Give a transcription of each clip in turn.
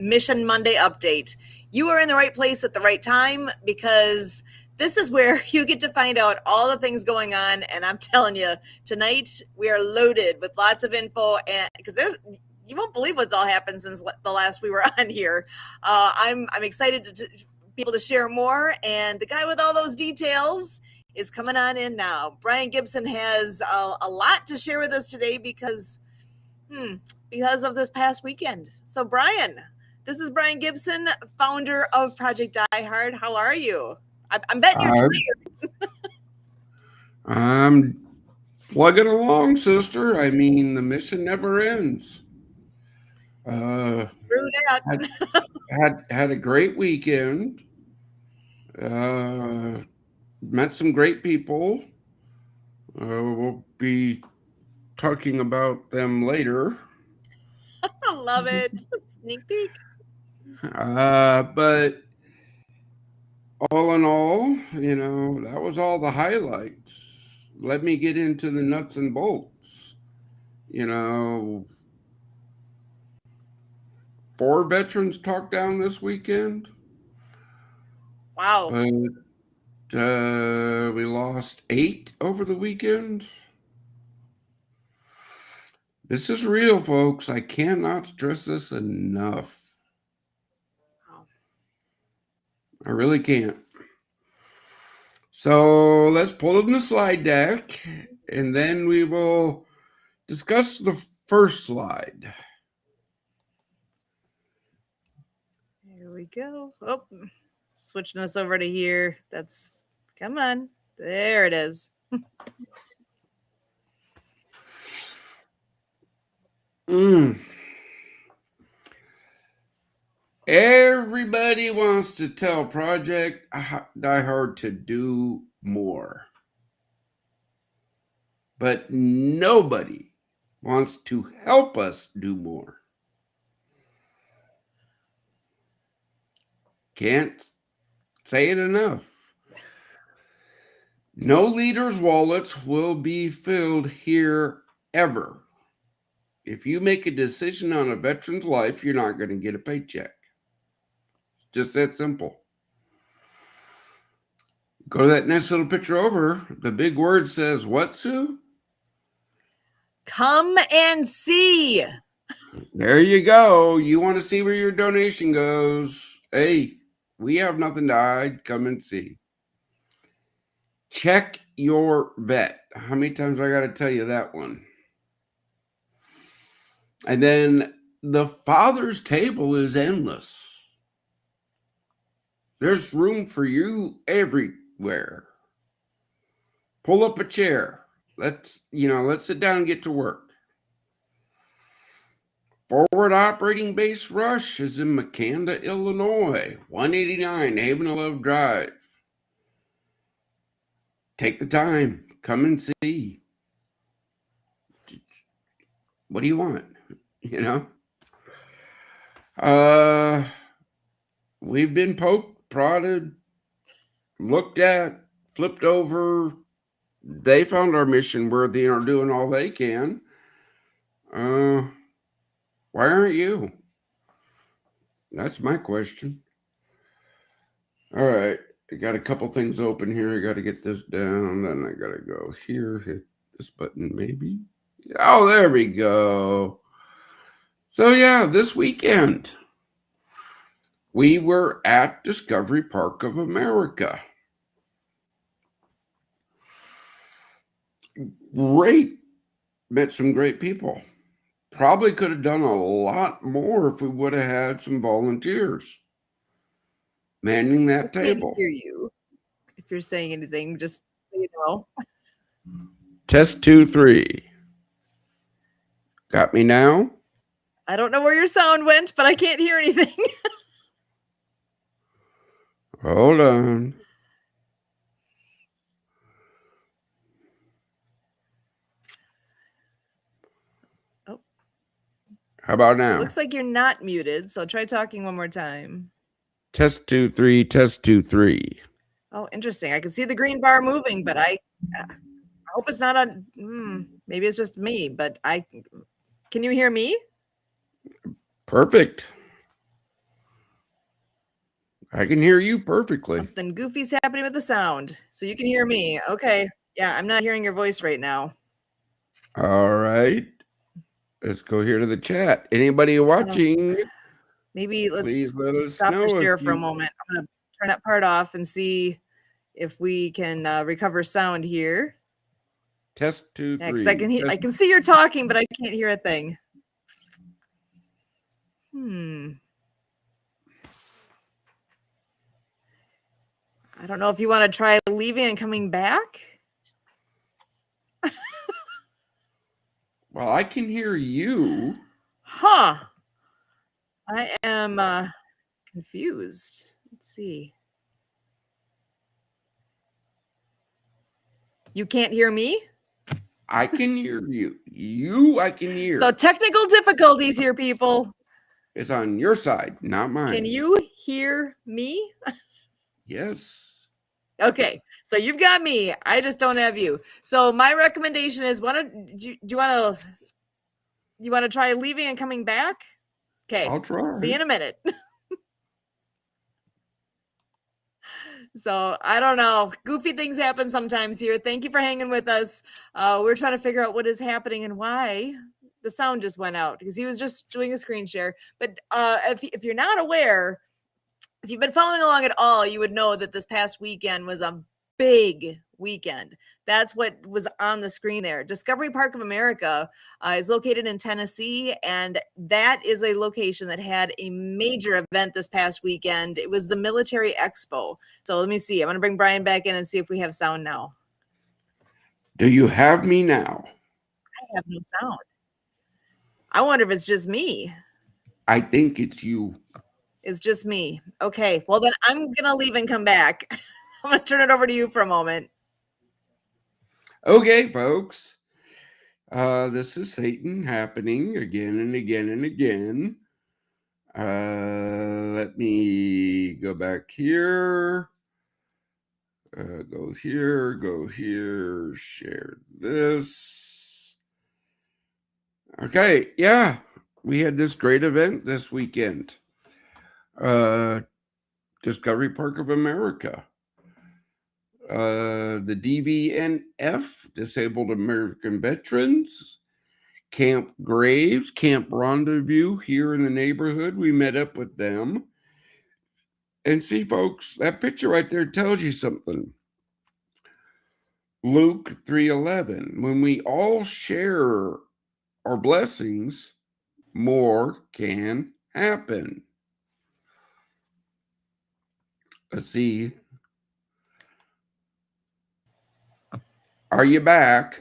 Mission Monday update. You are in the right place at the right time because this is where you get to find out all the things going on. And I'm telling you, tonight we are loaded with lots of info, and because you won't believe what's all happened since the last we were on here. I'm excited to be able to share more, and the guy with all those details is coming on in now. Brian Gibson has a lot to share with us today because of this past weekend. So Brian, this is Brian Gibson, founder of Project Die Hard. How are you? I'm betting you're tired. I'm plugging along, sister. I mean, the mission never ends. True that. Had a great weekend. Met some great people. We'll be talking about them later. I love it. Sneak peek. But all in all, that was all the highlights. Let me get into the nuts and bolts. You know, 4 veterans talked down this weekend. Wow. But we lost 8 over the weekend. This is real, folks. I cannot stress this enough. I really can't. So let's pull up the slide deck, and then we will discuss the first slide. Here we go. Oh, switching us over to here. Come on. There it is. Everybody wants to tell Project Die Hard to do more. But nobody wants to help us do more. Can't say it enough. No leaders' wallets will be filled here ever. If you make a decision on a veteran's life, you're not going to get a paycheck. It's just that simple. Go to that next little picture over. The big word says what, Sue? Come and see. There you go. You want to see where your donation goes. Hey, we have nothing to hide. Come and see. Check your vet. How many times I got to tell you that one? And then the father's table is endless. There's room for you everywhere. Pull up a chair. Let's sit down and get to work. Forward operating base Rush is in Makanda, Illinois, 189 Haven of Love Drive. Take the time. Come and see. What do you want? We've been poked, prodded, looked at, flipped over. They found our mission worthy and are doing all they can. Why aren't you? That's my question. All right. I got a couple things open here. I got to get this down. Then I got to go here, hit this button maybe. Oh, there we go. So yeah, this weekend we were at Discovery Park of America. Great. Met some great people. Probably could have done a lot more if we would have had some volunteers manning that table. I can't hear you. If you're saying anything, just so you know. Test 2, 3. Got me now? I don't know where your sound went, but I can't hear anything. Hold on. Oh. How about now? Looks like you're not muted, so try talking one more time. Test 2, 3, test 2, 3. Oh, interesting. I can see the green bar moving, but I hope it's not on. Maybe it's just me, but can you hear me? Perfect. I can hear you perfectly. Something goofy's happening with the sound. So you can hear me. Okay. Yeah, I'm not hearing your voice right now. All right. Let's go here to the chat. Anybody watching? Maybe let's Please let us stop the know if share for a you moment. I'm going to turn that part off and see if we can recover sound here. test 2, Yeah, because 3. I can see you're talking, but I can't hear a thing. I don't know if you want to try leaving and coming back. Well, I can hear you. Huh. I am confused. Let's see. You can't hear me? I can hear you. I can hear. So technical difficulties here, people. It's on your side, not mine. Can you hear me? Yes. Okay, so you've got me. I just don't have you. So my recommendation is, do you want to try leaving and coming back? Okay, I'll try. see you in a minute. So I don't know. Goofy things happen sometimes here. Thank you for hanging with us. We're trying to figure out what is happening and why the sound just went out, because he was just doing a screen share. But if you're not aware, if you've been following along at all, you would know that this past weekend was a big weekend. That's what was on the screen there. Discovery Park of America is located in Tennessee, and that is a location that had a major event this past weekend. It was the Military Expo. So let me see. I'm going to bring Brian back in and see if we have sound now. Do you have me now? I have no sound. I wonder if it's just me. I think it's you. It's just me. Okay. Well, then I'm going to leave and come back. I'm going to turn it over to you for a moment. Okay, folks. This is Satan happening again and again and again. Let me go back here. Go here, share this. Okay, yeah, we had this great event this weekend. Discovery Park of America. The DVNF, Disabled American Veterans, Camp Graves, Camp Rendezvous here in the neighborhood. We met up with them. And see, folks, that picture right there tells you something. Luke 3:11. When we all share our blessings, more can happen. Let's see. Are you back?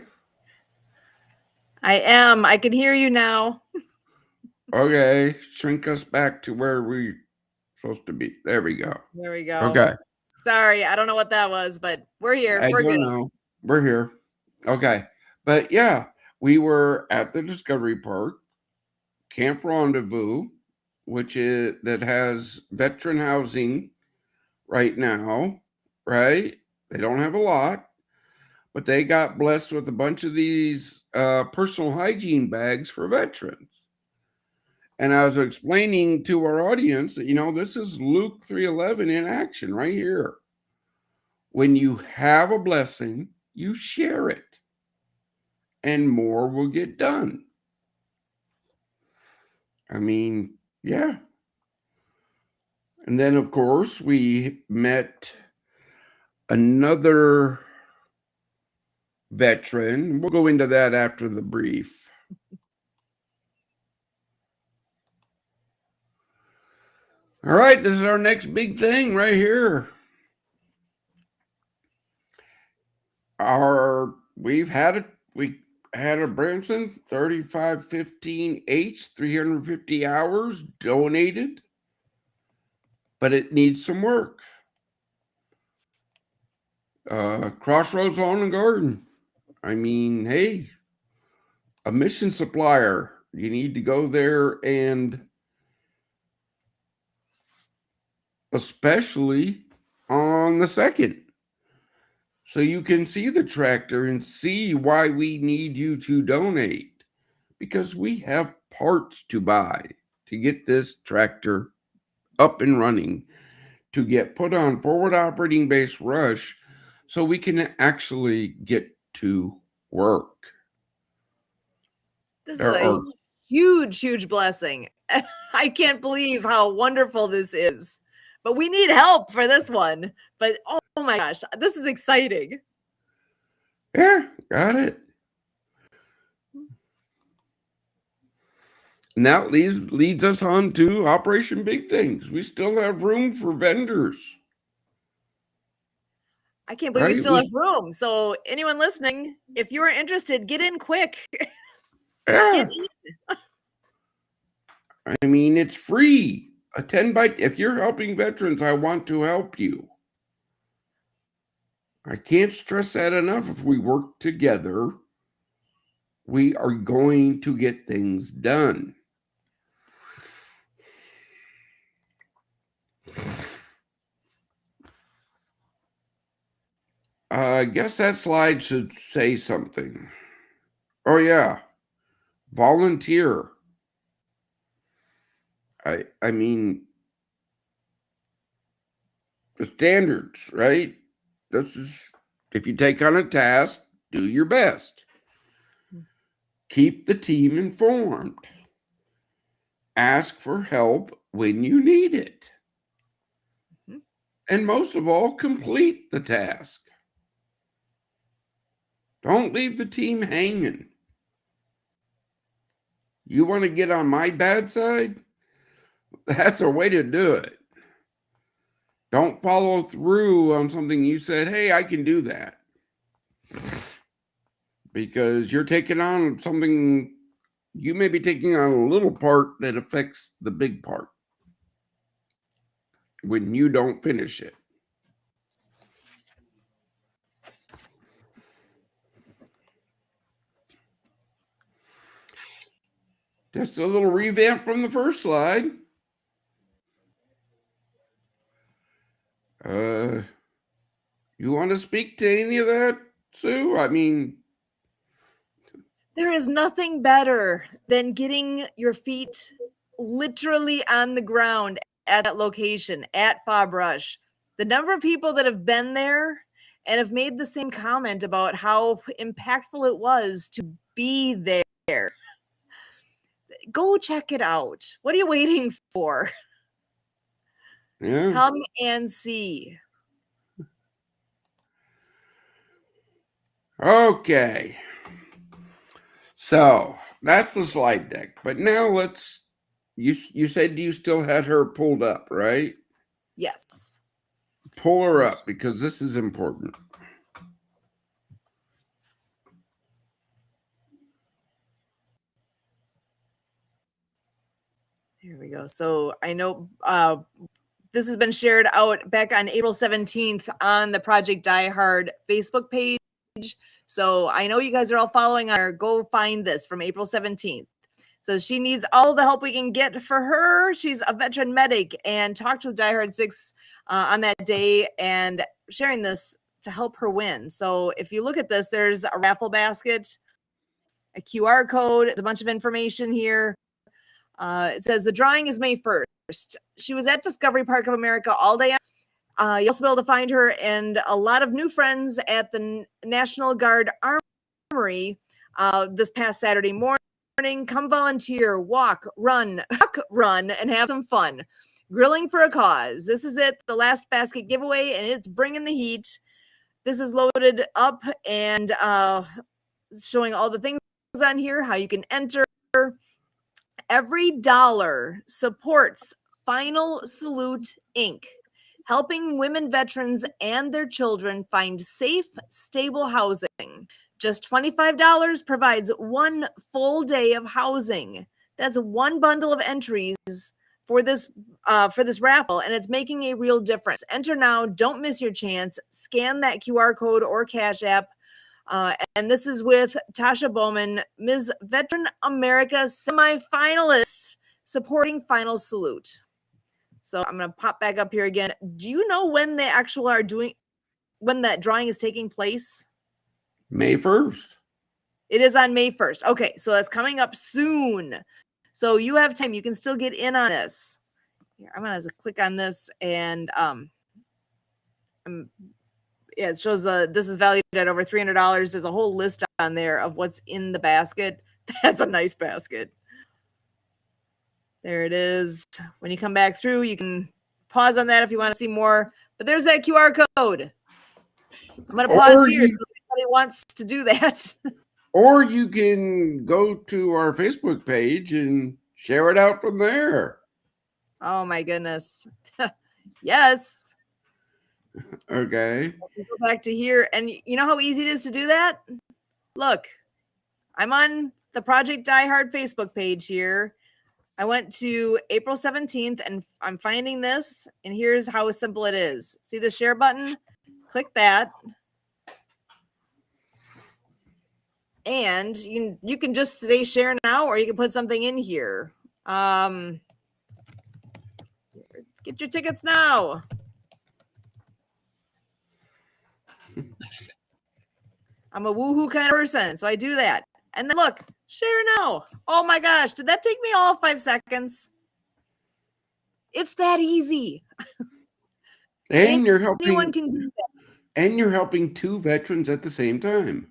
I am. I can hear you now. Okay, shrink us back to where we're supposed to be. There we go. There we go. Okay. Sorry, I don't know what that was, but we're here. I We're don't good. know. We're here. Okay. But yeah, we were at the Discovery Park, Camp Rendezvous, which is that has veteran housing right now, right? They don't have a lot, but they got blessed with a bunch of these personal hygiene bags for veterans. And I was explaining to our audience that, this is Luke 3:11 in action right here. When you have a blessing, you share it, and more will get done. I mean, yeah. And then, of course, we met another veteran. We'll go into that after the brief. All right, this is our next big thing right here. We had a Branson 3515H, 350 hours donated, but it needs some work. Crossroads Lawn and Garden. I mean, hey, a mission supplier. You need to go there, and especially on the 2nd. So you can see the tractor and see why we need you to donate, because we have parts to buy to get this tractor up and running to get put on forward operating base rush so we can actually get to work. This is There a are huge blessing. I can't believe how wonderful this is. But we need help for this one. But oh my gosh, this is exciting. Yeah, got it. And that leads us on to Operation Big Things. We still have room for vendors. I can't believe we still have room. So anyone listening, if you are interested, get in quick. Yeah. Get in. I mean, it's free. A 10 by, if you're helping veterans, I want to help you. I can't stress that enough. If we work together, we are going to get things done. I guess that slide should say something. Oh, yeah. Volunteer. I mean, the standards, right? This is, if you take on a task, do your best. Keep the team informed. Ask for help when you need it. And most of all, complete the task. Don't leave the team hanging. You want to get on my bad side? That's a way to do it. Don't follow through on something you said, hey, I can do that. Because you're taking on something, you may be taking on a little part that affects the big part when you don't finish it. Just a little revamp from the first slide. You want to speak to any of that, Sue? I mean, there is nothing better than getting your feet literally on the ground at that location at Fob Rush. The number of people that have been there and have made the same comment about how impactful it was to be there. Go check it out. What are you waiting for? yeah. Come and see. Okay. So that's the slide deck. But now let's, you said you still had her pulled up, right? Yes. Pull her up because this is important. Here we go. So I know this has been shared out back on April 17th on the Project Die Hard Facebook page. So I know you guys are all following her. Go find this from April 17th. So she needs all the help we can get for her. She's a veteran medic and talked with Die Hard 6 on that day and sharing this to help her win. So if you look at this, there's a raffle basket, a QR code, a bunch of information here. It says the drawing is May 1st. She was at Discovery Park of America all day. You'll also be able to find her and a lot of new friends at the National Guard Armory this past Saturday morning. Come volunteer, walk, run, and have some fun. Grilling for a cause. This is it, the last basket giveaway, and it's bringing the heat. This is loaded up and showing all the things on here, how you can enter. Every dollar supports Final Salute Inc., helping women veterans and their children find safe, stable housing. Just $25 provides one full day of housing. That's one bundle of entries for this raffle, and it's making a real difference. Enter now. Don't miss your chance. Scan that QR code or Cash App. And this is with Tasha Bowman, Ms. Veteran America semifinalist, supporting Final Salute. So I'm going to pop back up here again. Do you know when they actually are doing, when that drawing is taking place? May 1st. It is on May 1st. Okay, so that's coming up soon. So you have time. You can still get in on this. here, I'm gonna click on this and yeah, it shows this is valued at over $300. There's a whole list on there of what's in the basket. That's a nice basket. There it is. When you come back through, you can pause on that if you want to see more. But there's that QR code. I'm going to pause here if anybody wants to do that. Or you can go to our Facebook page and share it out from there. Oh, my goodness. Yes. Okay. Let's go back to here. And you know how easy it is to do that? Look, I'm on the Project Die Hard Facebook page here. I went to April 17th and I'm finding this, and here's how simple it is. See the share button? Click that. And you can just say share now, or you can put something in here. Get your tickets now. I'm a woohoo kind of person, so I do that. And then look, share now. Oh my gosh, did that take me all 5 seconds? It's that easy. And you're helping anyone can do that. And you're helping 2 veterans at the same time.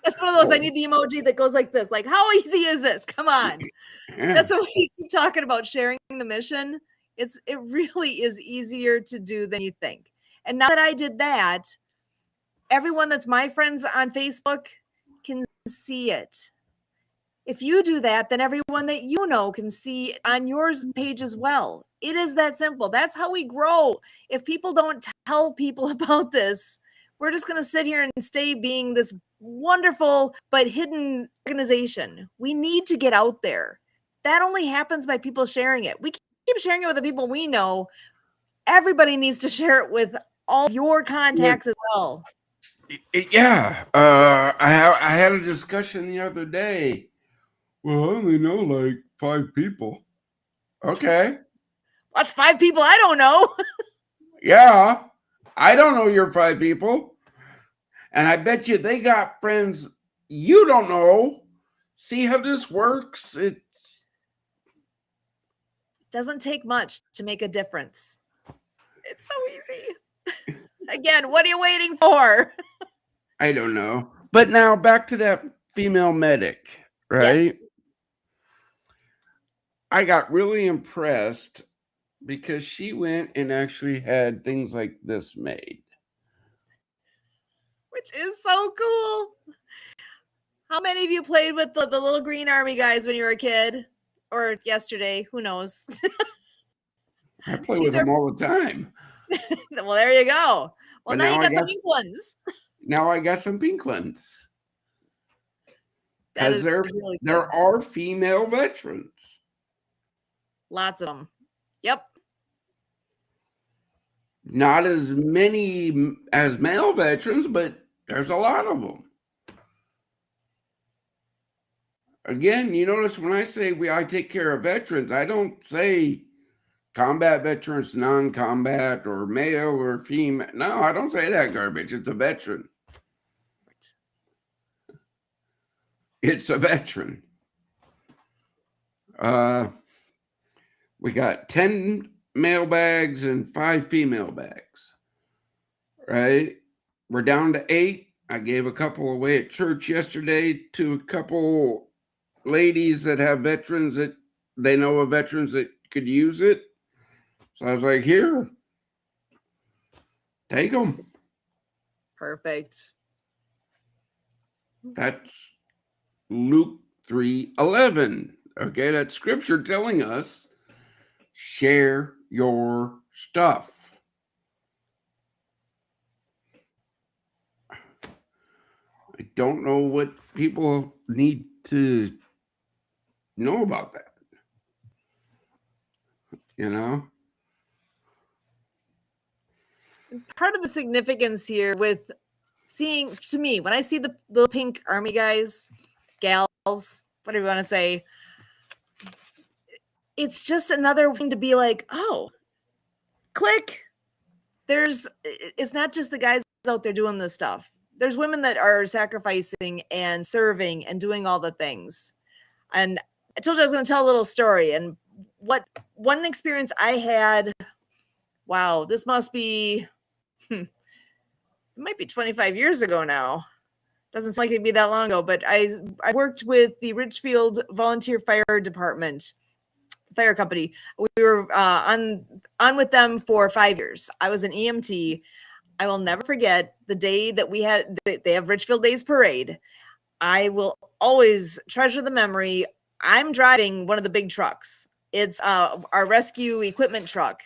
That's one of those, I need the emoji that goes like this. Like, how easy is this? Come on. Yeah. That's what we keep talking about, sharing the mission. It really is easier to do than you think. And now that I did that, everyone that's my friends on Facebook can see it. If you do that, then everyone that you know can see on yours page as well. It is that simple. That's how we grow. If people don't tell people about this, we're just going to sit here and stay being this wonderful but hidden organization. We need to get out there. That only happens by people sharing it. We keep sharing it with the people we know. Everybody needs to share it with all your contacts as well. Yeah. I had a discussion the other day. Well, I only know like 5 people. Okay. That's 5 people I don't know. Yeah. I don't know your 5 people. And I bet you they got friends you don't know. See how this works? It doesn't take much to make a difference. It's so easy. Again, what are you waiting for? I don't know. But now back to that female medic, right? Yes. I got really impressed because she went and actually had things like this made. Which is so cool. How many of you played with the little green army guys when you were a kid? Or yesterday? Who knows? I play with them all the time. Well, there you go. Well, now you got some pink ones. Now I got some pink ones. Because there are female veterans. Lots of them. Yep. Not as many as male veterans, but there's a lot of them. Again, you notice when I say I take care of veterans, I don't say combat veterans, non-combat, or male or female. No, I don't say that garbage. It's a veteran. It's a veteran. We got 10 male bags and 5 female bags, right? We're down to 8. I gave a couple away at church yesterday to a couple ladies that have veterans that they know of veterans that could use it. So I was like, here, take them. Perfect. That's Luke 3:11. Okay, that's scripture telling us share your stuff. I don't know what people need to know about that. You know? Part of the significance here with seeing, to me, when I see the little pink army guys, gals, whatever you want to say, it's just another thing to be like, oh, click. It's not just the guys out there doing this stuff. There's women that are sacrificing and serving and doing all the things. And I told you I was going to tell a little story. And what one experience I had, wow, this must be, it might be 25 years ago now. Doesn't seem like it'd be that long ago, but I worked with the Richfield Volunteer Fire Department, fire company. We were on with them for 5 years. I was an EMT. I will never forget the day that they have Richfield Days Parade. I will always treasure the memory. I'm driving one of the big trucks. It's our rescue equipment truck,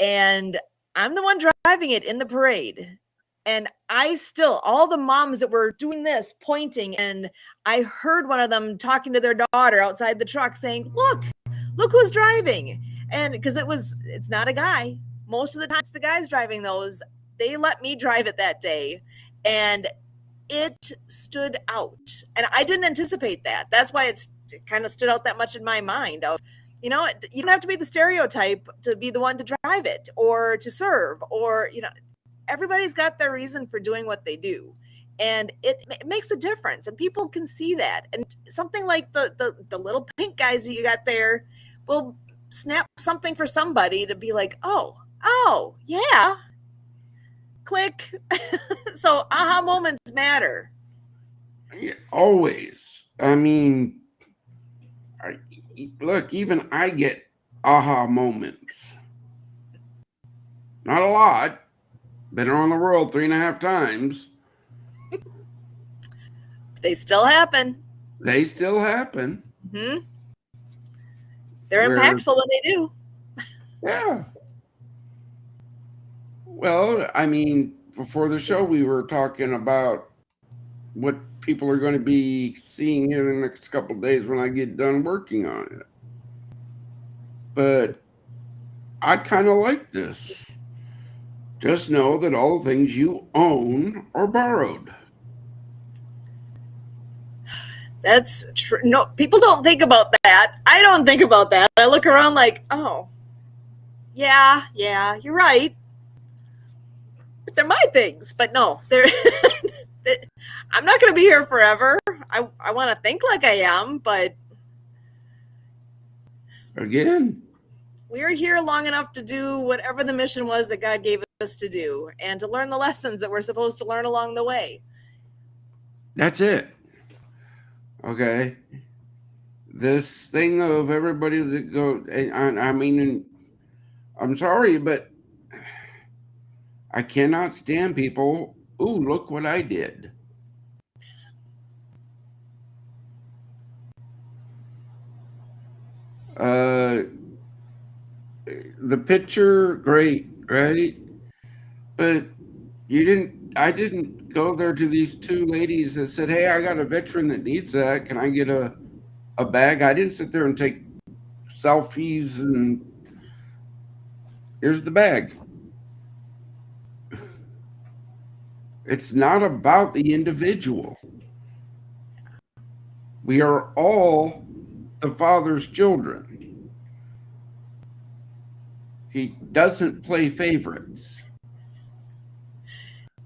and I'm the one driving it in the parade. And I still, all the moms that were doing this, pointing, and I heard one of them talking to their daughter outside the truck saying, look who's driving. And because it's not a guy. Most of the time, it's the guys driving those. They let me drive it that day. And it stood out. And I didn't anticipate that. That's why it kind of stood out that much in my mind of, you don't have to be the stereotype to be the one to drive it or to serve, or, everybody's got their reason for doing what they do. And it makes a difference, and people can see that. And something like the little pink guys that you got there will snap something for somebody to be like, oh, yeah, click. So aha moments matter. Yeah, always. I mean, look, even I get aha moments. Not a lot. Been around the world 3.5 times. They still happen. They still happen. Mm-hmm. They're impactful when they do. Yeah. Well, I mean, before the show, we were talking about what people are going to be seeing in the next couple of days when I get done working on it. But I kind of like this. Just know that all the things you own are borrowed. That's true. No, people don't think about that. I don't think about that. I look around like, oh, yeah, you're right. But they're my things. But no, they're. I'm not going to be here forever. I want to think like I am, but Again, we're here long enough to do whatever the mission was that God gave us to do, and to learn the lessons that we're supposed to learn along the way. that's it. Okay. This thing of everybody that go, I mean, I'm sorry, but I cannot stand people. Ooh, look what I did. The picture, great, right? But I didn't go there to these two ladies that said, hey, I got a veteran that needs that. Can I get a bag? I didn't sit there and take selfies and here's the bag. It's not about the individual. We are all the Father's children. He doesn't play favorites.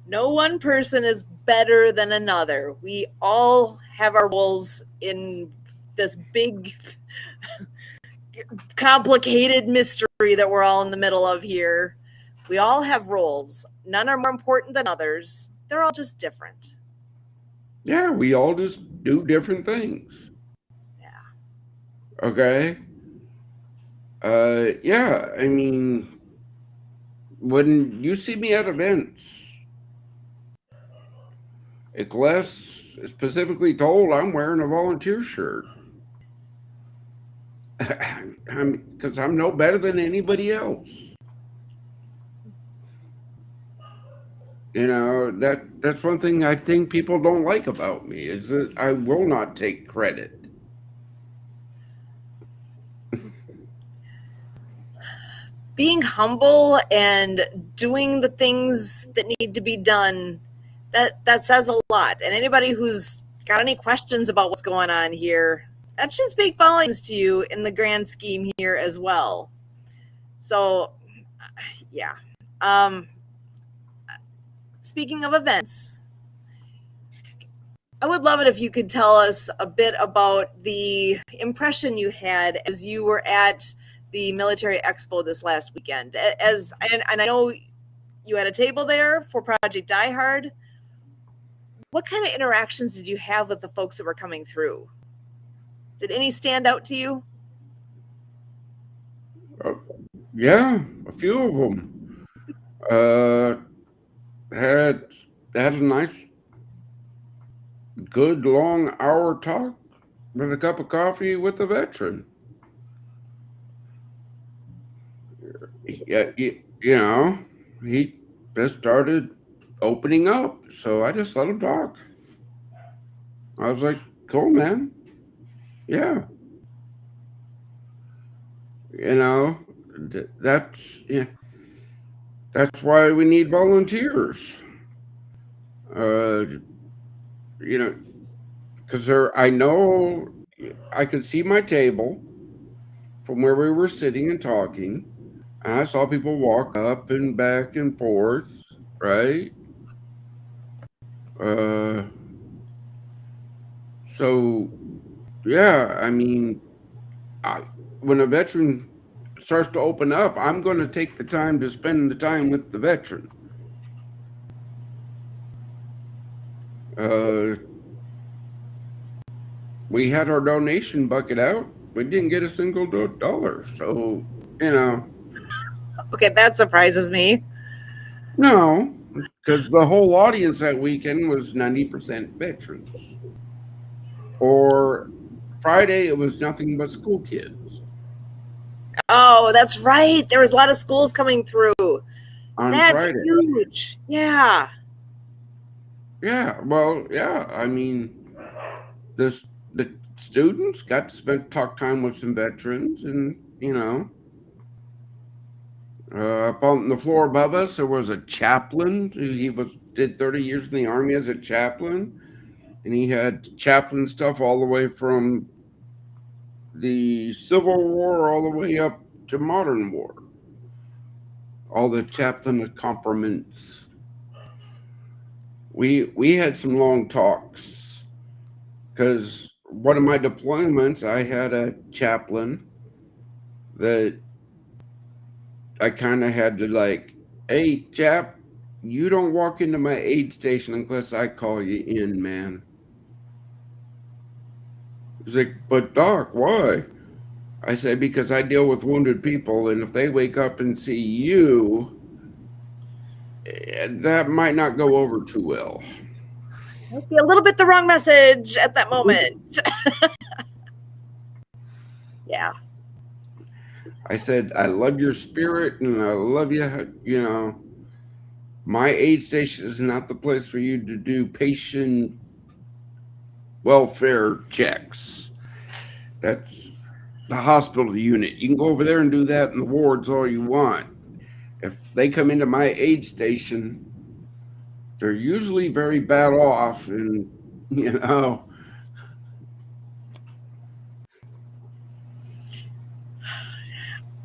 No one person is better than another. We all have our roles in this big, complicated mystery that we're all in the middle of here. We all have roles. None are more important than others. They're all just different. Yeah, we all just do different things. Yeah. Okay. Yeah, I mean, when you see me at events, unless specifically told, I'm wearing a volunteer shirt. Because I'm no better than anybody else. That's one thing I think people don't like about me is that I will not take credit. Being humble and doing the things that need to be done, that says a lot. And anybody who's got any questions about what's going on here, that should speak volumes to you in the grand scheme here as well. So, yeah. Speaking of events, I would love it if you could tell us a bit about the impression you had as you were at the military expo this last weekend. And I know you had a table there for Project Die Hard. What kind of interactions did you have with the folks that were coming through? Did any stand out to you? Uh, yeah, a few of them. Uh, had had a nice, good, long hour talk with a cup of coffee with a veteran. Yeah, you know, he just started opening up, so I just let him talk. I was like, "Cool, man. Yeah, you know, that's yeah, that's why we need volunteers. Uh, you know, because I know I could see my table from where we were sitting and talking, and I saw people walk up and back and forth, right? Uh, so yeah, I mean, I, when a veteran starts to open up, I'm going to take the time to spend the time with the veteran. Uh, we had our donation bucket out. We didn't get a single dollar. So, you know, Okay, that surprises me. no, because the whole audience that weekend was 90% veterans. Or Friday, it was nothing but school kids. Oh, that's right. There was a lot of schools coming through. On That's Friday. huge. Yeah. Yeah, well, yeah. I mean, the students got to spend talk time with some veterans, and up on the floor above us there was a chaplain. He was did 30 years in the army as a chaplain, and he had chaplain stuff all the way from the Civil War all the way up to modern war. All the chaplain accompaniments. We had some long talks because one of my deployments I had a chaplain that I kind of had to like, hey, chap, you don't walk into my aid station unless I call you in, man. He's like, but doc, why? I said, because I deal with wounded people, and if they wake up and see you, that might not go over too well. Might be a little bit the wrong message at that moment. Yeah. I said, I love your spirit and I love you. You know, my aid station is not the place for you to do patient welfare checks. That's the hospital unit. You can go over there and do that in the wards all you want. If they come into my aid station, they're usually very bad off, and you know.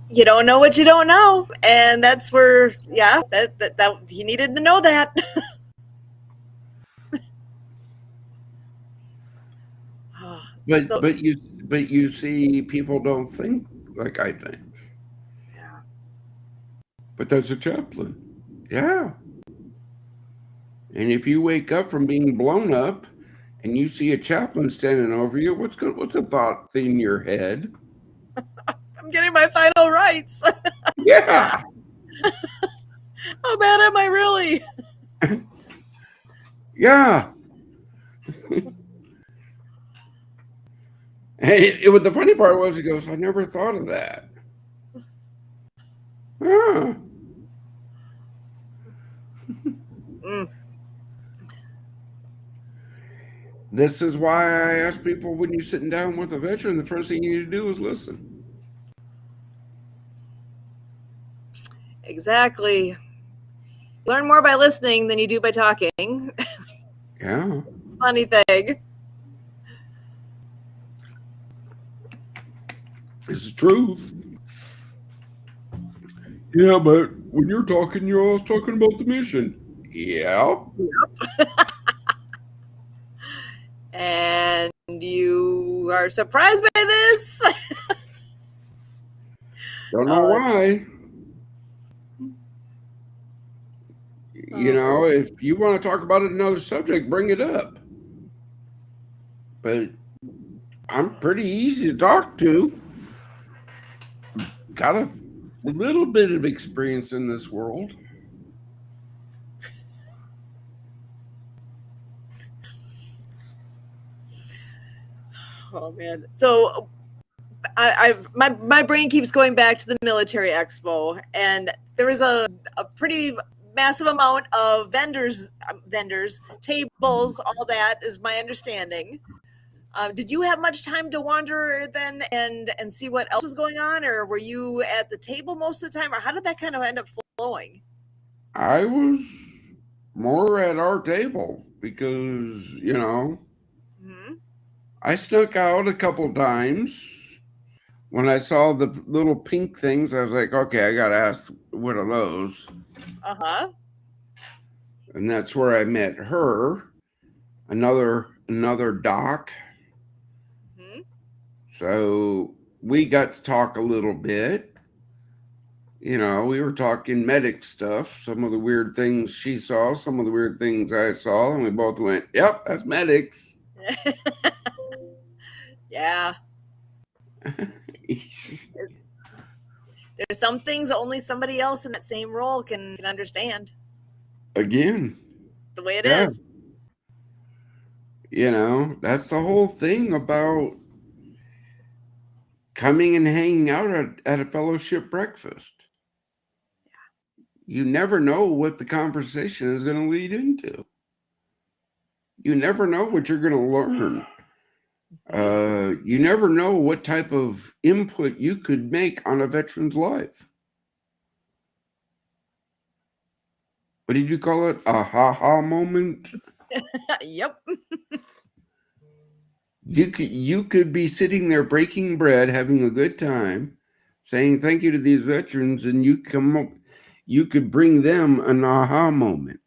You don't know what you don't know. And that's where, yeah, that he needed to know that. Oh, But so, but you but you see, people don't think like I think. yeah. But that's a chaplain, yeah. And if you wake up from being blown up, and you see a chaplain standing over you, what's the thought in your head? I'm getting my final rights. Yeah, How bad am I really? yeah. And the funny part was, he goes, I never thought of that. Huh. Mm, This is why I ask people, when you're sitting down with a veteran, the first thing you need to do is listen. exactly. Learn more by listening than you do by talking. Yeah. Funny thing. It's the truth. Yeah, but when you're talking, you're always talking about the mission. Yeah. And you are surprised by this? Don't know Oh, that's why. You oh, know, if you want to talk about another subject, bring it up. But I'm pretty easy to talk to. Got a little bit of experience in this world. oh man. So I've my brain keeps going back to the military expo, and there was a pretty massive amount of vendors, tables, all that is my understanding. Did you have much time to wander then and see what else was going on, or were you at the table most of the time, or how did that kind of end up flowing? I was more at our table because, Hmm. I snuck out a couple times. When I saw the little pink things, I was like, okay, I got to ask what are those? Uh huh. And that's where I met her, another doc. Hmm. So we got to talk a little bit. We were talking medic stuff, some of the weird things she saw, some of the weird things I saw, and we both went, yep, that's medics. Yeah. There's some things only somebody else in that same role can understand Again, the way it yeah, is. that's the whole thing about coming and hanging out at a fellowship breakfast. You never know what the conversation is going to lead into. You never know what you're going to learn. Mhm. You never know what type of input you could make on a veteran's life. What did you call it? A ha-ha moment? Yep. You could be sitting there breaking bread, having a good time, saying thank you to these veterans, and you could bring them an aha moment.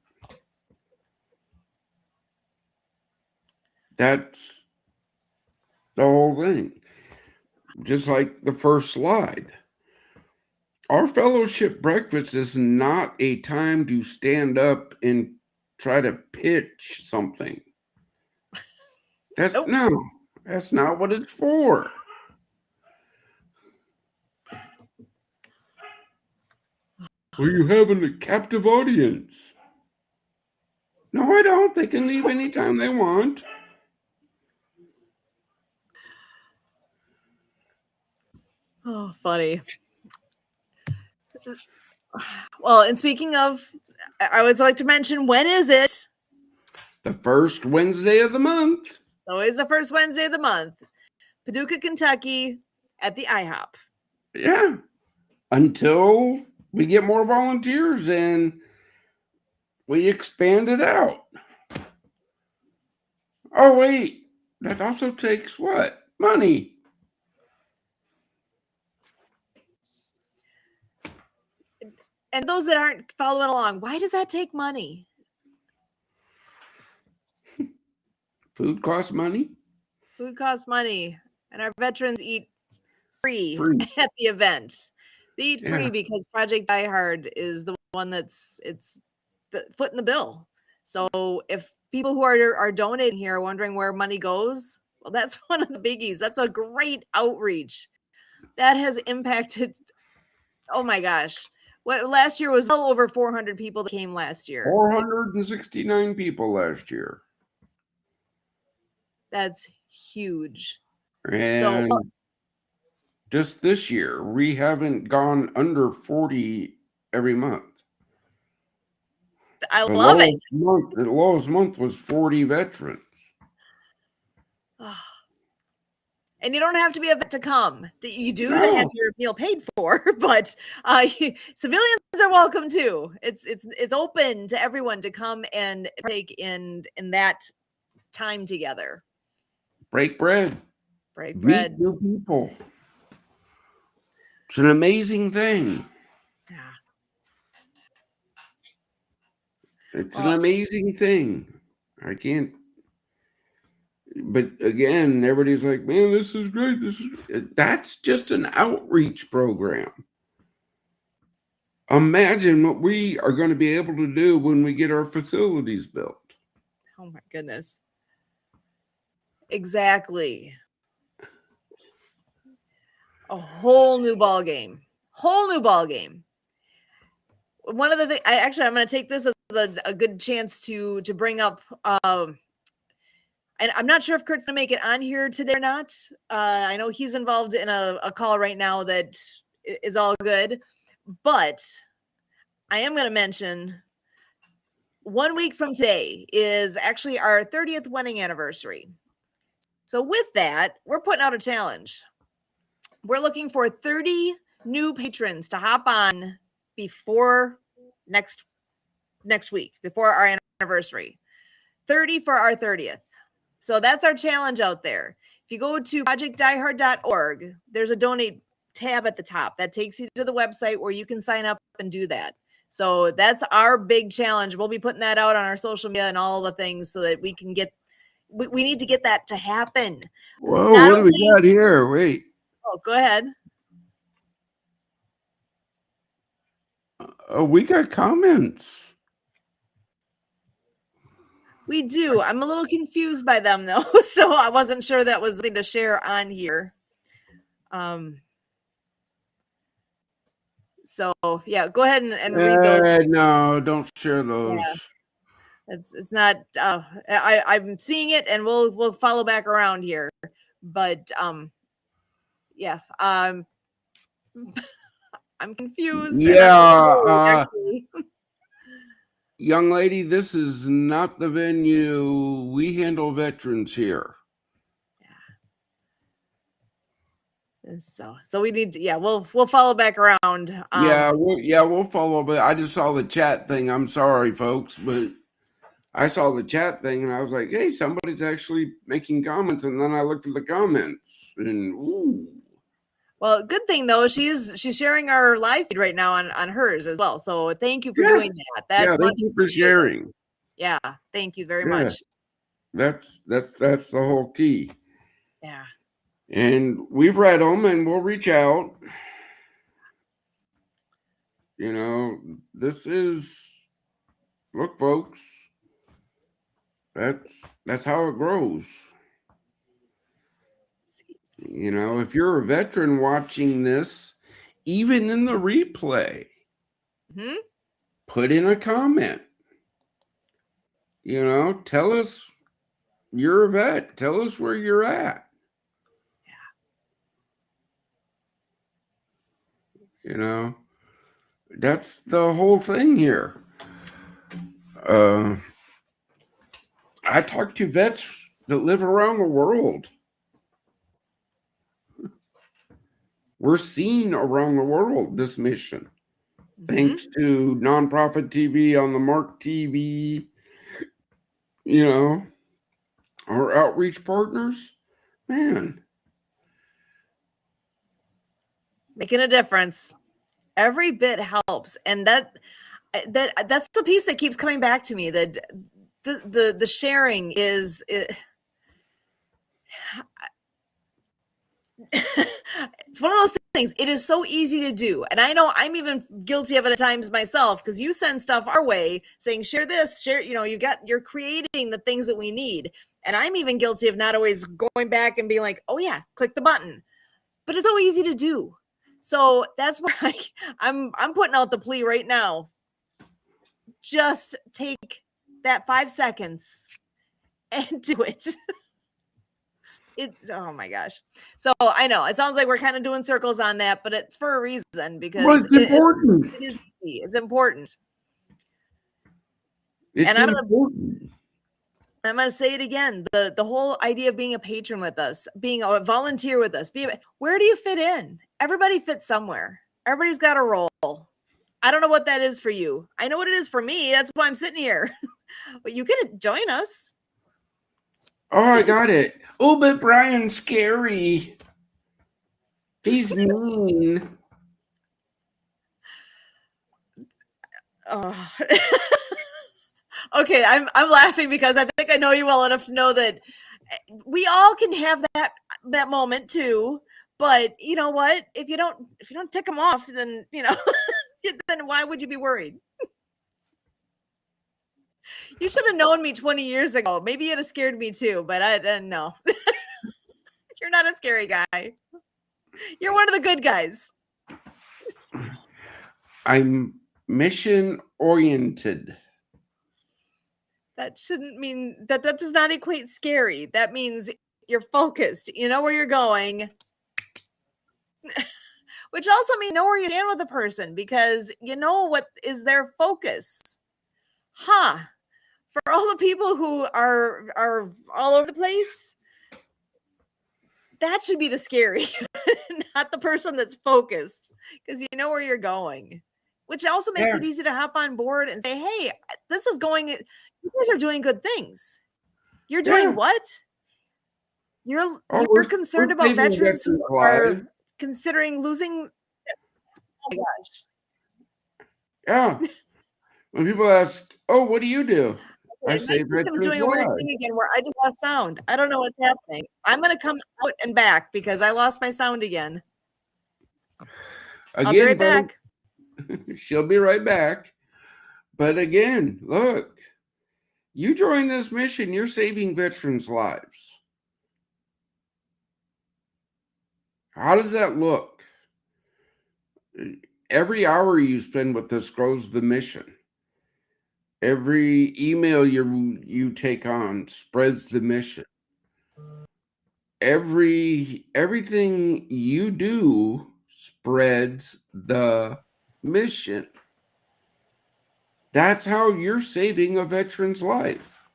That's the whole thing. Just like the first slide. Our fellowship breakfast is not a time to stand up and try to pitch something. That's Nope. no, that's not what it's for. Well, you having a captive audience. No, I don't. They can leave anytime they want. Oh, funny. Well, and speaking of, I always like to mention, when is it? The first Wednesday of the month. Always the first Wednesday of the month. Paducah, Kentucky, at the IHOP. Yeah. Until we get more volunteers and we expand it out. Oh, wait. That also takes what? Money. And those that aren't following along, why does that take money? Food costs money. Food costs money, and our veterans eat free Free. at the event. They eat Yeah. free because Project Die Hard is the one it's the foot in the bill. So if people who are donating here are wondering where money goes, well, that's one of the biggies. That's a great outreach that has impacted. Oh my gosh, what last year was well over 400 people that came last year. 469 people last year. That's huge. So And just this year, we haven't gone under 40 every month. I The love it. lowest month was 40 veterans. And you don't have to be a vet to come. You do to have No, your meal paid for, but civilians are welcome too. It's open to everyone to come and take in that time together. break bread, Break meet bread. new people. It's an amazing thing. Yeah. It's an Well, amazing thing. I can't. But again, everybody's like, man, this is great. That's just an outreach program. Imagine what we are going to be able to do when we get our facilities built. Oh my goodness. Exactly. A whole new ball game. Whole new ball game. One of the things, I'm going to take this as a good chance to bring up. And I'm not sure if Kurt's going to make it on here today or not. I know he's involved in a call right now that is all good, but I am going to mention 1 week from today is actually our 30th wedding anniversary. So with that, we're putting out a challenge. We're looking for 30 new patrons to hop on before next week, before our anniversary. 30 for our 30th. So that's our challenge out there. If you go to projectdiehard.org, there's a donate tab at the top that takes you to the website where you can sign up and do that. So that's our big challenge. We'll be putting that out on our social media and all the things so that we can get, we need to get that to happen. Whoa, Not what do we only, got here? Wait. oh, go ahead. We got comments. We do. I'm a little confused by them though, so I wasn't sure that was something to share on here. So yeah, go ahead and read those. No, don't share those. Yeah. It's not. I'm seeing it, and we'll follow back around here. But yeah. I'm confused. Yeah. Young lady, this is not the venue. We handle veterans here. So we need to, yeah, we'll follow back around. We'll follow. But I just saw the chat thing. I'm sorry, folks, but I saw the chat thing and I was like, hey, somebody's actually making comments. And then I looked at the comments and ooh. Well, good thing though, she's sharing our live feed right now on hers as well. So thank you for doing that. That's thank you for sharing. Yeah, thank you very much. That's the whole key. Yeah. And we've read them and we'll reach out. You know, this is, look, folks, that's how it grows. You know, if you're a veteran watching this, even in the replay, put in a comment. You know, tell us you're a vet. Tell us where you're at. Yeah. You know, that's the whole thing here. I talk to vets that live around the world. We're seen around the world, this mission. Thanks to nonprofit TV on the Mark TV, you know, our outreach partners, man. Making a difference. Every bit helps. And that's the piece that keeps coming back to me, that the sharing is it's one of those things. It is so easy to do. And I know I'm even guilty of it at times myself, because you send stuff our way saying, share this, share, you know, you're creating the things that we need. And I'm even guilty of not always going back and being like, oh yeah, click the button. But it's so easy to do. So that's where I'm putting out the plea right now. Just take that 5 seconds and do it. Oh my gosh. So I know it sounds like we're kind of doing circles on that, but it's for a reason, because it's important. It is easy. It's important. It's important. I'm going to say it again. The whole idea of being a patron with us, being a volunteer with us, where do you fit in? Everybody fits somewhere. Everybody's got a role. I don't know what that is for you. I know what it is for me. That's why I'm sitting here. But you can join us. Oh, I got it. Oh, but Brian's scary. He's mean. Oh. Okay, I'm laughing because I think I know you well enough to know that We all can have that moment too. But you know what? If you don't tick them off, then then why would you be worried? You should have known me 20 years ago. Maybe you'd have scared me too, but I no. You're not a scary guy. You're one of the good guys. I'm mission oriented. That shouldn't mean that does not equate scary. That means you're focused. You know where you're going. Which also means you know where you stand with a person because you know what is their focus. Huh. For all the people who are all over the place, that should be the scary, not the person that's focused, because you know where you're going. Which also makes Yeah. it easy to hop on board and say, "Hey, this is going. You guys are doing good things. You're doing Yeah. what? You're Oh, you're concerned we're about saving veterans who veterans' lives. are considering losing." Oh my gosh! Yeah. When people ask, "Oh, what do you do?" I Okay, my save system's veterans' doing a weird lives. thing again where I just lost sound. I don't know what's happening. I'm gonna come out and back because I lost my sound again. I'll be Again, right folks, back. she'll be right back. But again, look, you join this mission, you're saving veterans' lives. How does that look? Every hour you spend with this grows the mission. Every email you take on spreads the mission. Everything you do spreads the mission. That's how you're saving a veteran's life.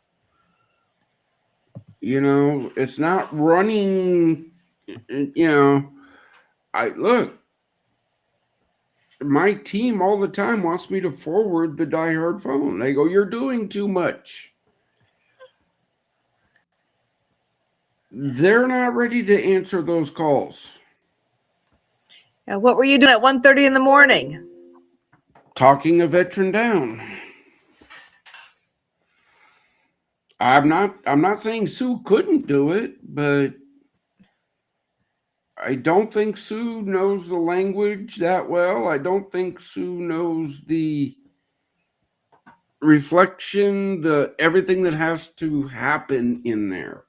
It's not running, I look, my team all the time wants me to forward the diehard phone. They go, "You're doing too much." They're not ready to answer those calls. What were you doing at 1:30 in the morning? Talking a veteran down. I'm not saying Sue couldn't do it, but I don't think Sue knows the language that well. I don't think Sue knows the reflection, the everything that has to happen in there.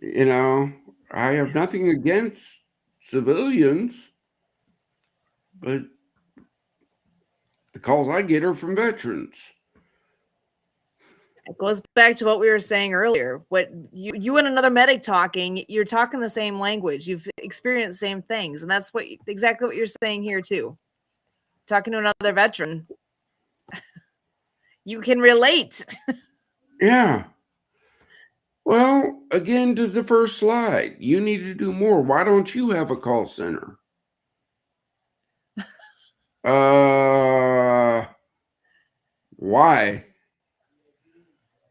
I have nothing against civilians, but the calls I get are from veterans. It goes back to what we were saying earlier. What you and another medic talking, you're talking the same language. You've experienced the same things, and that's exactly what you're saying here too. Talking to another veteran, you can relate. Yeah. Well, again, to the first slide, you need to do more. Why don't you have a call center? Why?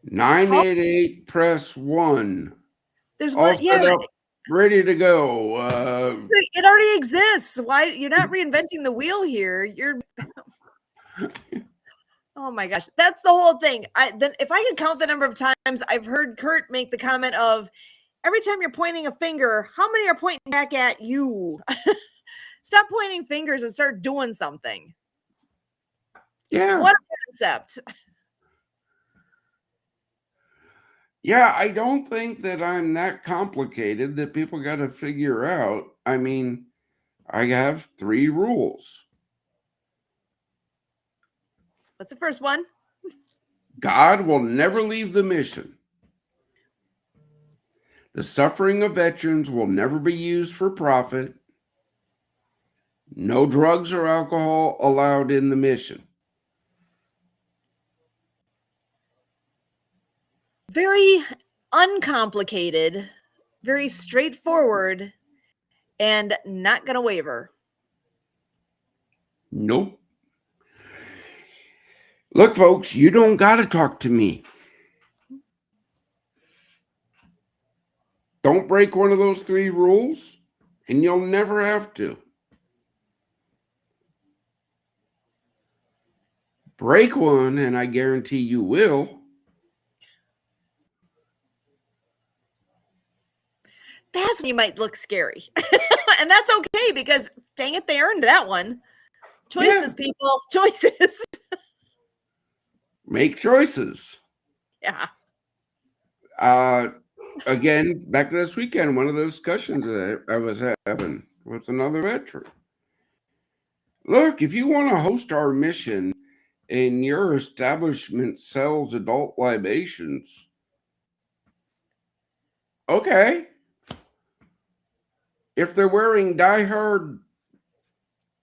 988 press 1. There's All one, yeah. set up, ready to go. It already exists. Why you're not reinventing the wheel here? You're Oh my gosh, that's the whole thing. If I could count the number of times I've heard Kurt make the comment of every time you're pointing a finger, how many are pointing back at you? Stop pointing fingers and start doing something. Yeah. What a concept. Yeah, I don't think that I'm that complicated that people got to figure out. I mean, I have 3 rules. What's the first one? God will never leave the mission. The suffering of veterans will never be used for profit. No drugs or alcohol allowed in the mission. Very uncomplicated, very straightforward, and not going to waver. Nope. Look, folks, you don't got to talk to me. Don't break one of those 3 rules, and you'll never have to. Break one, and I guarantee you will. that's when you might look scary. And that's okay because dang it, they earned that one. Choices, Yeah. people, choices. Make choices. Yeah. Again, back to this weekend, one of the discussions that I was having with another veteran. Look, if you want to host our mission and your establishment sells adult libations, okay. If they're wearing diehard,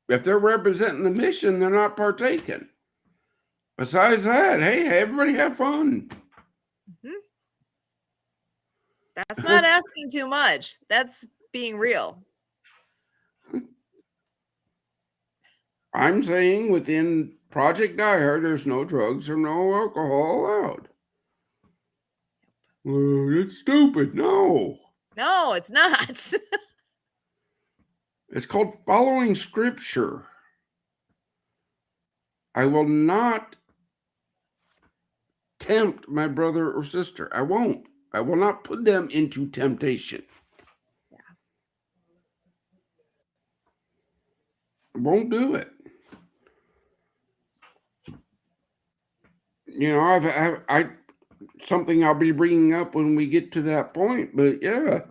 if they're representing the mission, they're not partaking. Besides that, hey, everybody have fun. Mm-hmm. That's not asking too much. That's being real. I'm saying within Project Diehard, there's no drugs or no alcohol allowed. It's stupid. No. No, it's not. It's called following scripture. I will not tempt my brother or sister. I won't. I will not put them into temptation. Yeah. I won't do it. You know, I something I'll be bringing up when we get to that point. But yeah,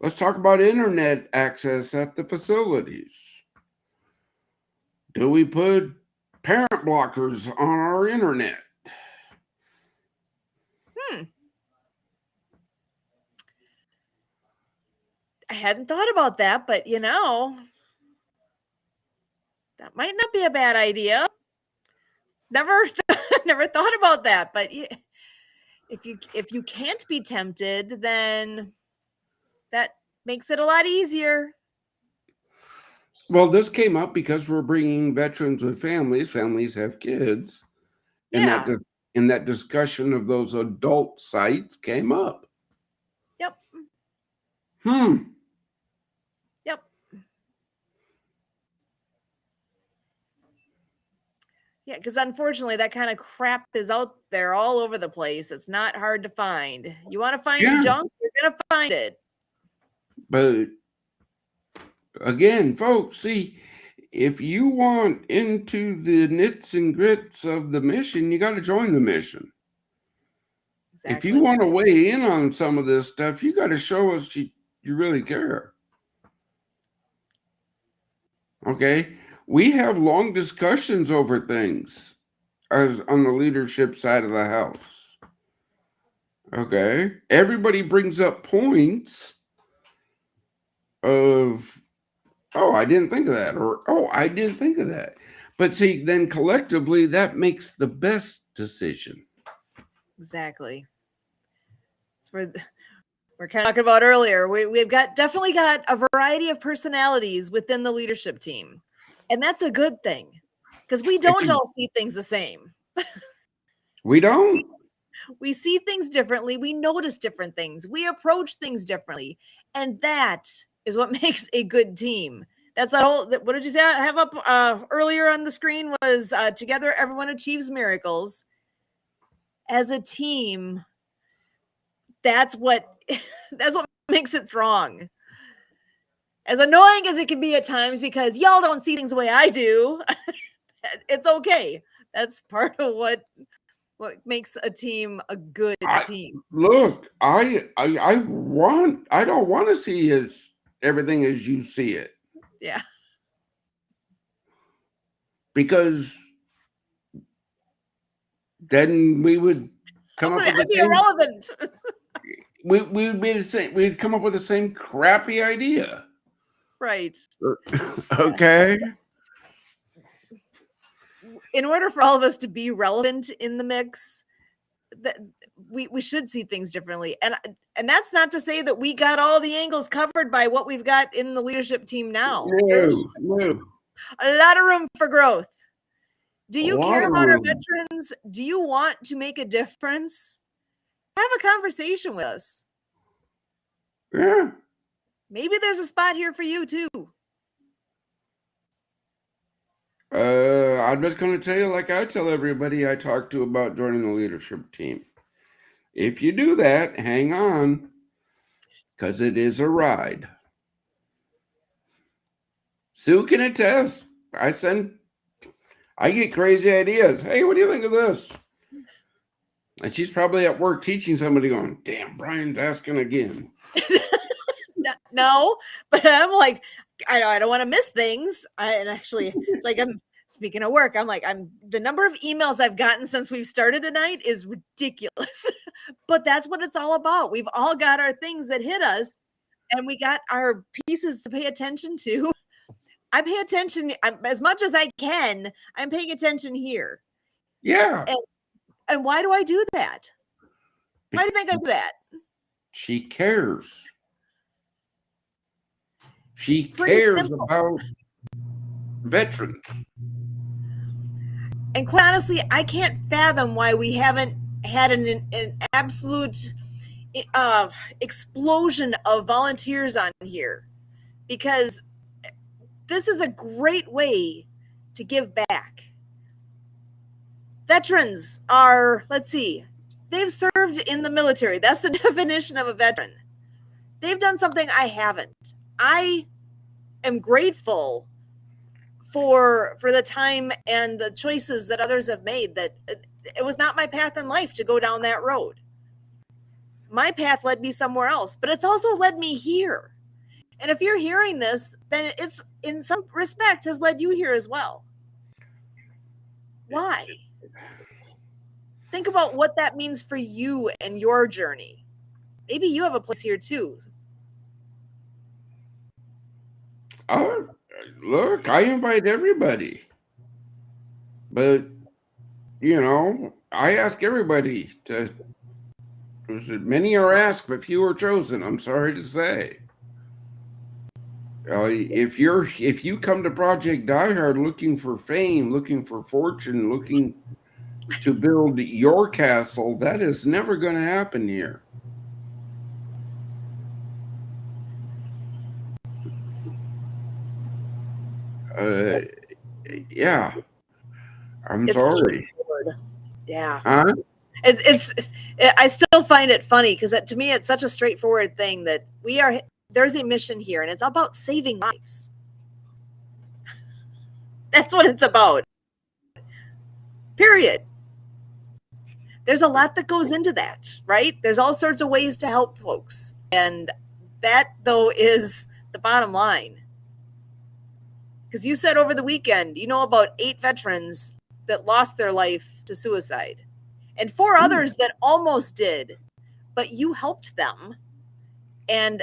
let's talk about internet access at the facilities. Do we put parent blockers on our internet? I hadn't thought about that, but that might not be a bad idea. Never thought about that, but if you can't be tempted, then that makes it a lot easier. Well, this came up because we're bringing veterans with families. Families have kids, and Yeah. that discussion of those adult sites came up. Yep. Hmm. Yep. Yeah, because unfortunately, that kind of crap is out there all over the place. It's not hard to find. You want to find junk, you're going to find it. But again, folks, see, if you want into the nits and grits of the mission, you got to join the mission. Exactly. If you want to weigh in on some of this stuff, you got to show us you really care. Okay? We have long discussions over things as on the leadership side of the house. Okay? Everybody brings up points of, oh, I didn't think of that, or oh, I didn't think of that. But see, then collectively, that makes the best decision. Exactly. That's where we're kind of talking about earlier. We've definitely got a variety of personalities within the leadership team. And that's a good thing because we don't all see things the same. We don't. We see things differently. We notice different things. We approach things differently. And that is what makes a good team. That's that whole, what did you say I have up earlier on the screen was together everyone achieves miracles. As a team, that's what makes it strong. As annoying as it can be at times because y'all don't see things the way I do, it's okay. That's part of what makes a team a good team. Look, I don't want to see everything as you see it. Yeah. Because then we would come up with the same, irrelevant. we would be the same. We'd come up with the same crappy idea. Right. Okay. In order for all of us to be relevant in the mix, that we should see things differently. And that's not to say that we got all the angles covered by what we've got in the leadership team now. There's a lot of room for growth. Do you care about our veterans? Do you want to make a difference? Have a conversation with us. Yeah. Maybe there's a spot here for you too. I'm just going to tell you, like I tell everybody I talk to about joining the leadership team. If you do that, hang on, because it is a ride. Sue can attest. I get crazy ideas. Hey, what do you think of this? And she's probably at work teaching somebody going, damn, Brian's asking again. No, but I'm like, I don't want to miss things. And actually, it's like I'm speaking of work. I'm the number of emails I've gotten since we've started tonight is ridiculous. But that's what it's all about. We've all got our things that hit us, and we got our pieces to pay attention to. I pay attention as much as I can. I'm paying attention here. Yeah. And why do I do that? Why do you think I do that? She cares. She Pretty cares simple. about veterans. And quite honestly, I can't fathom why we haven't had an absolute explosion of volunteers on here, because this is a great way to give back. Veterans are, let's see, they've served in the military. That's the definition of a veteran. They've done something I haven't. I am grateful for the time and the choices that others have made, that it was not my path in life to go down that road. My path led me somewhere else, but it's also led me here. And if you're hearing this, then it's in some respect has led you here as well. Why? Think about what that means for you and your journey. Maybe you have a place here too. Oh, look, I invite everybody. But, I ask everybody to. Many are asked, but few are chosen. I'm sorry to say. If you come to Project Die Hard looking for fame, looking for fortune, looking to build your castle, that is never going to happen here. Yeah, I'm sorry. Yeah. Huh? I still find it funny because to me it's such a straightforward thing that there's a mission here, and it's about saving lives. That's what it's about. Period. There's a lot that goes into that, right? There's all sorts of ways to help folks. And that, though, is the bottom line. Because you said over the weekend, you know about 8 veterans that lost their life to suicide, and 4 others that almost did, but you helped them. And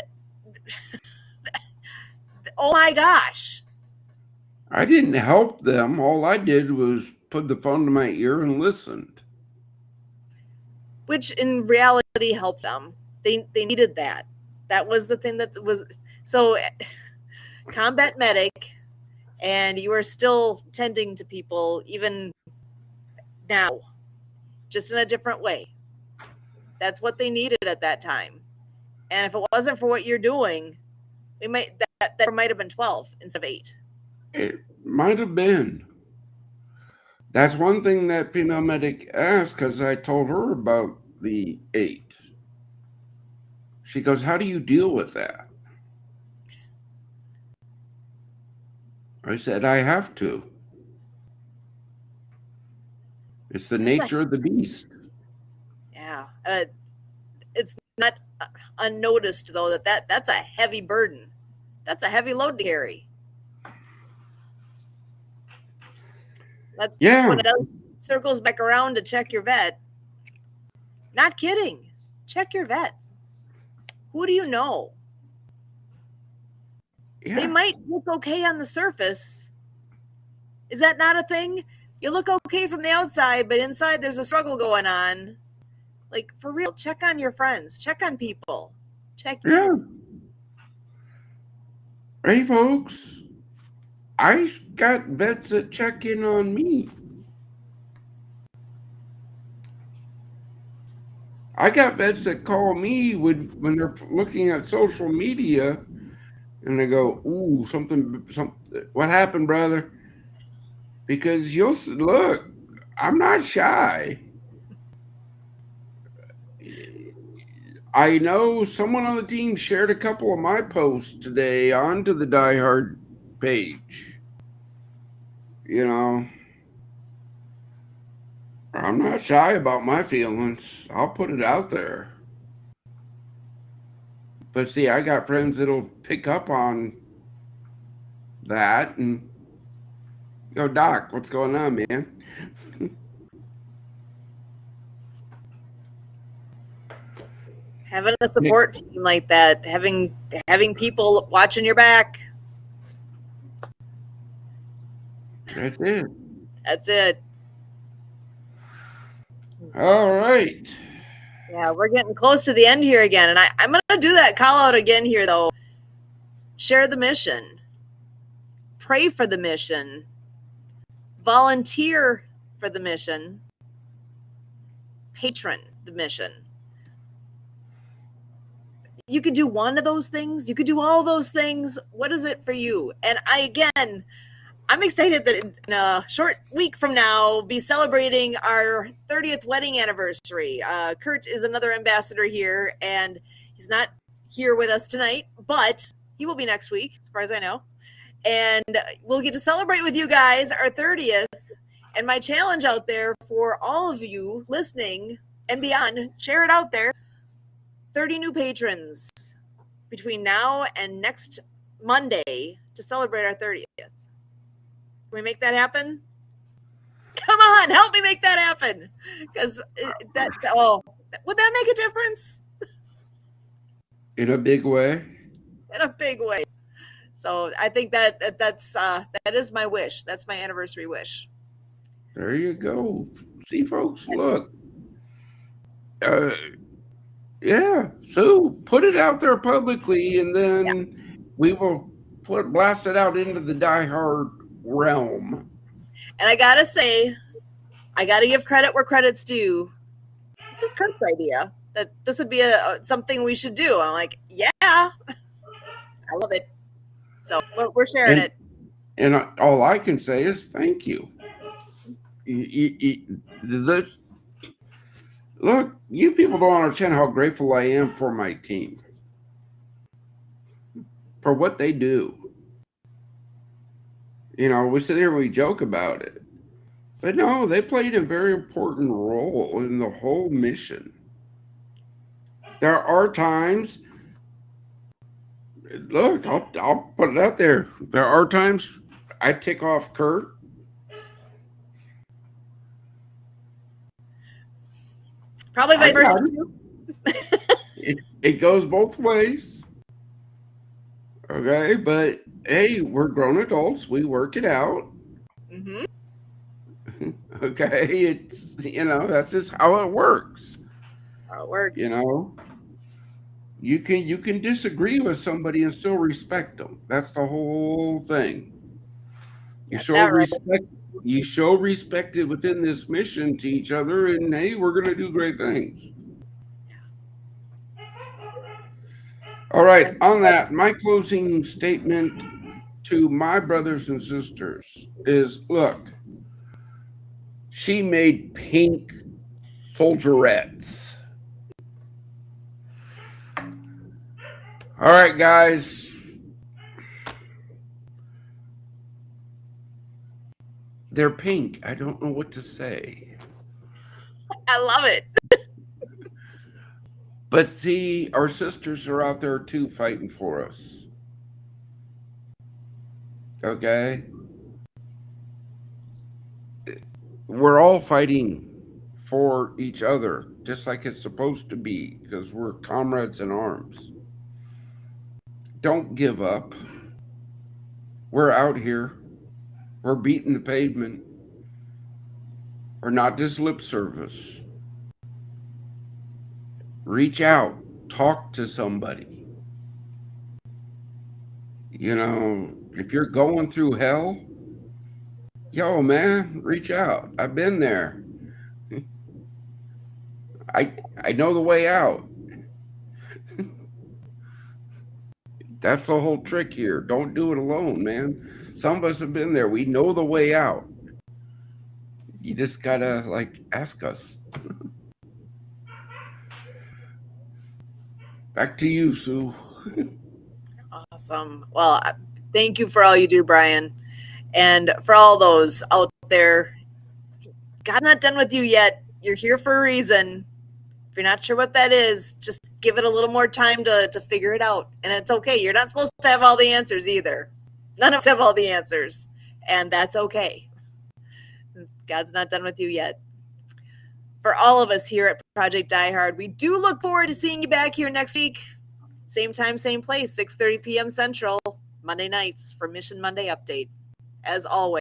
oh my gosh. I didn't help them. All I did was put the phone to my ear and listened. Which in reality helped them. They needed that. That was the thing that was so combat medic, and you are still tending to people even now, just in a different way. That's what they needed at that time. And if it wasn't for what you're doing, we might that might have been 12 instead of 8. It might have been. That's one thing that female medic asked, because I told her about the 8. She goes, how do you deal with that? I said, I have to. It's the nature of the beast. Yeah. It's not unnoticed, though, that's a heavy burden. That's a heavy load to carry. That's when it circles back around to check your vet. Not kidding. Check your vet. Who do you know? Yeah. They might look okay on the surface. Is that not a thing? You look okay from the outside, but inside there's a struggle going on. Like, for real, check on your friends. Check on people. Check in. Hey, folks. I got vets that check in on me. I got vets that call me when they're looking at social media, and they go, "Ooh, something. What happened, brother?" Because look, I'm not shy. I know someone on the team shared a couple of my posts today onto the Die Hard page. You know, I'm not shy about my feelings. I'll put it out there. But see, I got friends that'll pick up on that and go, Doc, what's going on, man? Having a support team like that, having people watching your back. That's it. That's it. All right. Yeah, we're getting close to the end here again, and I'm going to do that call out again here, though. Share the mission, pray for the mission, volunteer for the mission, patron the mission. You could do one of those things. You could do all those things. What is it for you? And I'm excited that in a short week from now, we'll be celebrating our 30th wedding anniversary. Kurt is another ambassador here, and he's not here with us tonight, but he will be next week, as far as I know. And we'll get to celebrate with you guys our 30th. And my challenge out there for all of you listening and beyond, share it out there. 30 new patrons between now and next Monday to celebrate our 30th. Can we make that happen? Come on, help me make that happen. Because would that make a difference? In a big way. In a big way. So I think that is my wish. That's my anniversary wish. There you go. See, folks, look. Yeah, so put it out there publicly, and then we will blast it out into the Die Hard realm. And I gotta say, I gotta give credit where credit's due. This is Kurt's idea that this would be something we should do. I'm like, yeah, I love it. So we're sharing it. And all I can say is thank you. Look, you people don't understand how grateful I am for my team, for what they do. You know, we sit here and we joke about it. But no, they played a very important role in the whole mission. There are times, look, I'll put it out there. There are times I tick off Kurt. Probably vice versa. It goes both ways. Okay, but hey, we're grown adults. We work it out. Mm-hmm. Okay, it's, that's just how it works. That's how it works. You can disagree with somebody and still respect them. That's the whole thing. You show respect. You show respect within this mission to each other, and hey, we're going to do great things. All right, on that, my closing statement to my brothers and sisters is, look, she made pink soldierettes. All right, guys. They're pink. I don't know what to say. I love it. But see, our sisters are out there too fighting for us. Okay? We're all fighting for each other, just like it's supposed to be, because we're comrades in arms. Don't give up. We're out here. We're beating the pavement. We're not just lip service. Reach out. Talk to somebody. If you're going through hell, yo, man, reach out. I've been there. I know the way out. That's the whole trick here. Don't do it alone, man. Some of us have been there. We know the way out. You just gotta ask us. Back to you, Sue. Awesome. Well, thank you for all you do, Brian. And for all those out there, God's not done with you yet. You're here for a reason. If you're not sure what that is, just give it a little more time to figure it out. And it's okay. You're not supposed to have all the answers either. None of us have all the answers. And that's okay. God's not done with you yet. For all of us here at Project Die Hard, we do look forward to seeing you back here next week. Same time, same place, 6:30 p.m. Central, Monday nights for Mission Monday Update. As always,